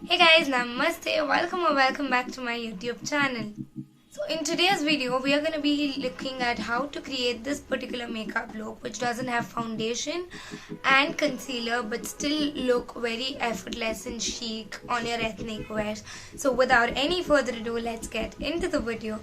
Hey guys, namaste, welcome or welcome back to my YouTube channel. So in today's video, we are going to be looking at how to create this particular makeup look which doesn't have foundation and concealer but still look very effortless and chic on your ethnic wears. So without any further ado, let's get into the video.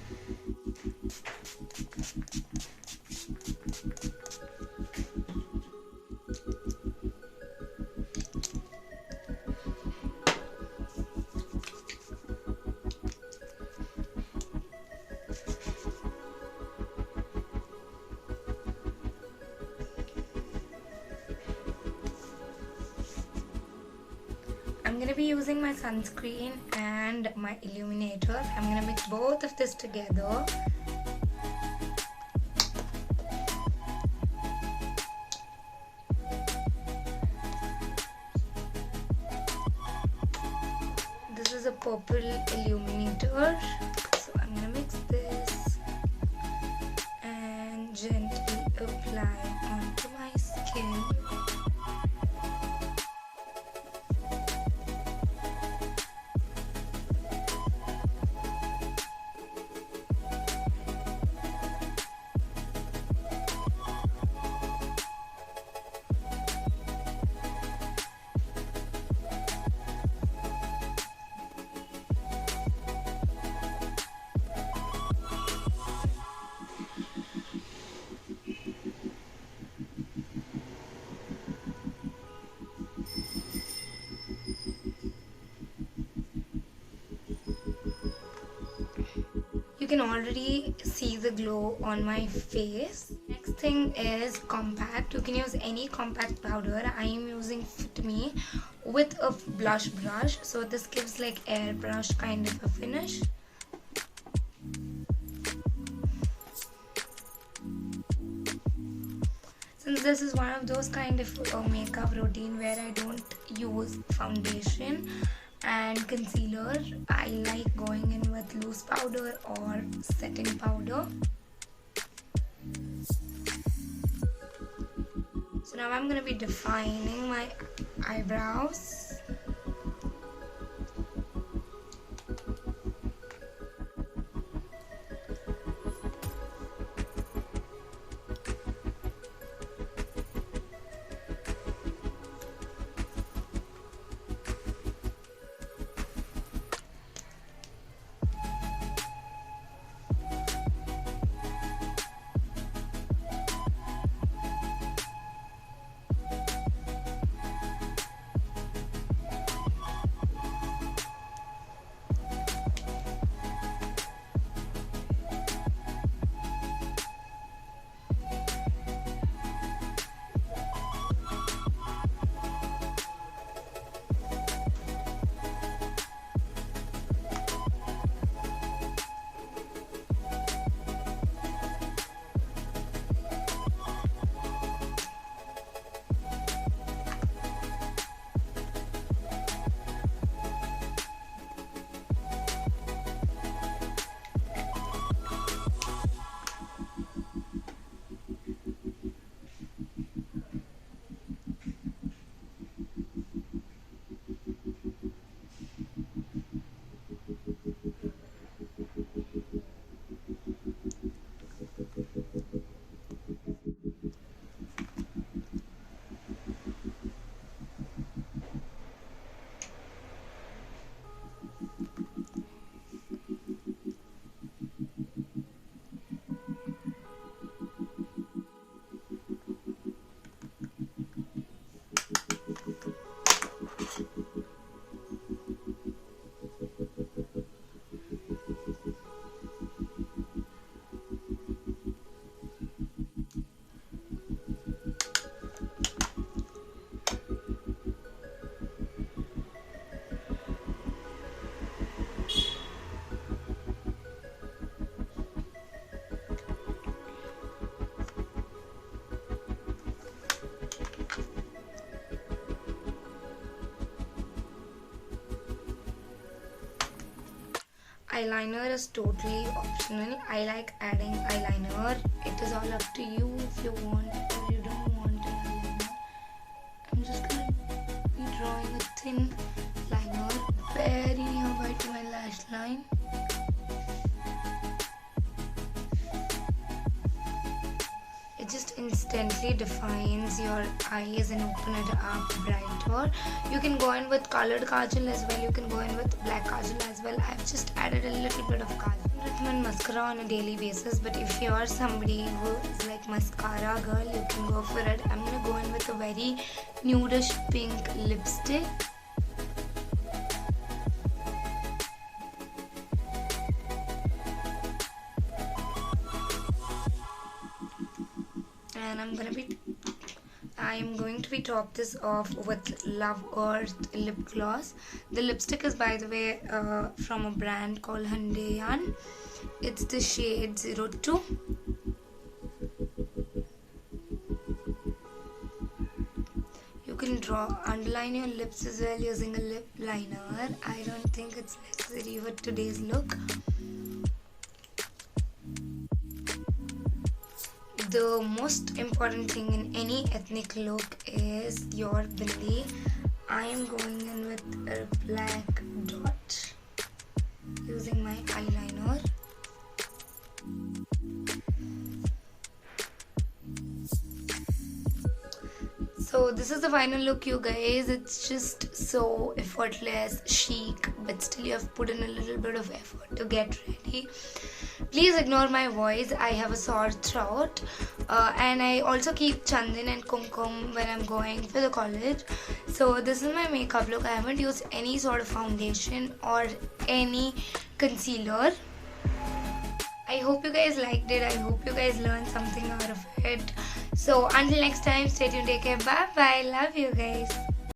I'm going to be using my sunscreen and my illuminator. I'm going to mix both of this together. This is a purple illuminator. So I'm going to mix this and gently apply onto my skin. You can already see the glow on my face. Next thing is compact. You can use any compact powder. I am using Fit Me with a blush brush. So this gives like airbrush kind of a finish. Since this is one of those kind of makeup routine where I don't use foundation and concealer, I like going in with loose powder or setting powder. So now I'm going to be defining my eyebrows. Eyeliner is totally optional. I like adding eyeliner. It is all up to you if you want or you don't want an eyeliner. I'm just gonna be drawing a thin liner very nearby to my lash line. It just instantly defines your eyes and open it up brighter. You can go in with colored kajal as well. You can go in with black kajal as well. I've just added a little bit of kajal. I recommend mascara on a daily basis, but if you are somebody who is like mascara girl, you can go for it. I'm gonna go in with a very nudish pink lipstick. And I'm going to be top this off with Love Earth lip gloss. The lipstick is, by the way, from a brand called Handeyan. It's the shade 02. You can underline your lips as well using a lip liner. I don't think it's necessary for today's look. The most important thing in any ethnic look is your bindi. I am going in with a black dot using my eyeliner. So this is the final look, you guys. It's just so effortless, chic, but still you have put in a little bit of effort to get ready. Please ignore my voice. I have a sore throat, and I also keep chandan and kumkum when I'm going for the college. So this is my makeup look. I haven't used any sort of foundation or any concealer. I hope you guys liked it. I hope you guys learned something out of it. So until next time, stay tuned, take care, bye bye, love you guys.